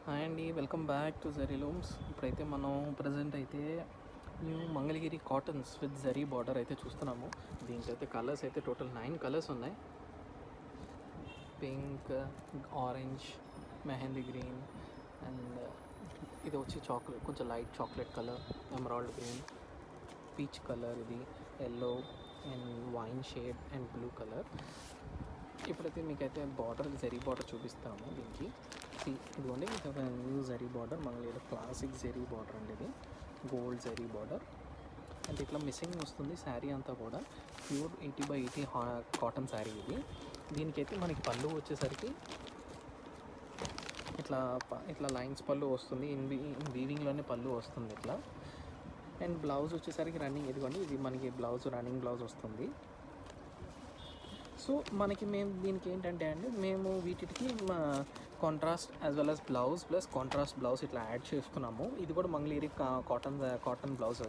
Hi అండి, welcome back to zari looms. ఇప్పుడైతే మనం ప్రజెంట్ అయితే new Mangalagiri cottons with zari border అయితే చూస్తున్నాము. దీంట్లో అయితే కలర్స్ అయితే టోటల్ 9 కలర్స్ ఉన్నాయి. Pink, orange, mehndi green and ఇది వచ్చి చాక్లెట్, కొంచెం light chocolate colour, emerald green, peach colour, ఇది yellow and wine shade and blue colour. ఇప్పుడైతే మీకైతే బార్డర్, జరీ బార్డర్ చూపిస్తాము. దీనికి ఇదిగోండి, ఇది ఒక new zari border, Mangalagiri classic zari border అండి. ఇది గోల్డ్ జరీ బార్డర్ అంటే ఇట్లా మిస్సింగ్ వస్తుంది. శారీ అంతా కూడా ప్యూర్ 80/80 కాటన్ శారీ ఇది. దీనికైతే మనకి పళ్ళు వచ్చేసరికి ఇట్లా ఇట్లా లైన్స్ పళ్ళు వస్తుంది. వీవింగ్లోనే పళ్ళు వస్తుంది ఇట్లా. అండ్ బ్లౌజ్ వచ్చేసరికి రన్నింగ్, ఇదిగోండి ఇది మనకి బ్లౌజ్, రన్నింగ్ బ్లౌజ్ వస్తుంది. సో మనకి మేము దీనికి ఏంటంటే అండి, మేము వీటికి contrast as well as blouse plus contrast blouse ఇట్లా యాడ్ చేస్తున్నాము. ఇది కూడా మంగళగిరి కాటన్ బ్లౌజ్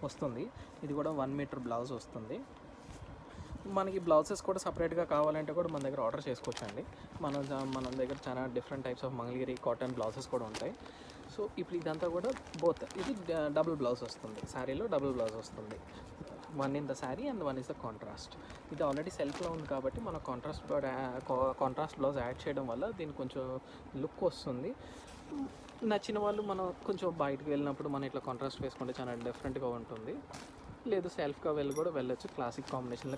వస్తుంది. ఇది కూడా 1 మీటర్ బ్లౌజ్ వస్తుంది. మనకి బ్లౌజెస్ కూడా సపరేట్గా కావాలంటే కూడా మన దగ్గర ఆర్డర్ చేసుకోవచ్చండి. మన దగ్గర చాలా different types of Mangalagiri cotton blouses కూడా ఉంటాయి. సో ఇప్పుడు ఇదంతా కూడా ఇది డబుల్ బ్లౌజ్ వస్తుంది. శారీలో డబుల్ బ్లౌజ్ వస్తుంది. 1 in the sari and 1 is the contrast. ఇది ఆల్రెడీ సెల్ఫ్లో ఉంది కాబట్టి మనం కాంట్రాస్ట్ బ్లౌజ్ యాడ్ చేయడం వల్ల దీనికి కొంచెం లుక్ వస్తుంది. నచ్చిన వాళ్ళు మనం కొంచెం బయటకు వెళ్ళినప్పుడు మనం ఇట్లా కాంట్రాస్ట్ వేసుకుంటే చాలా డిఫరెంట్గా ఉంటుంది. లేదు సెల్ఫ్గా కూడా వెళ్ళొచ్చు. క్లాసిక్ కాంబినేషన్లో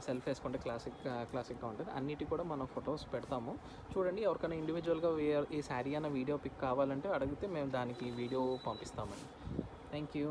సెల్ఫ్ వేసుకుంటే క్లాసిక్గా ఉంటుంది. అన్నిటి కూడా మనం ఫొటోస్ పెడతాము చూడండి. ఎవరికైనా ఇండివిజువల్గా ఈ శారీ అన్న వీడియో పిక్ కావాలంటే అడిగితే మేము దానికి వీడియో పంపిస్తామండి. Thank you.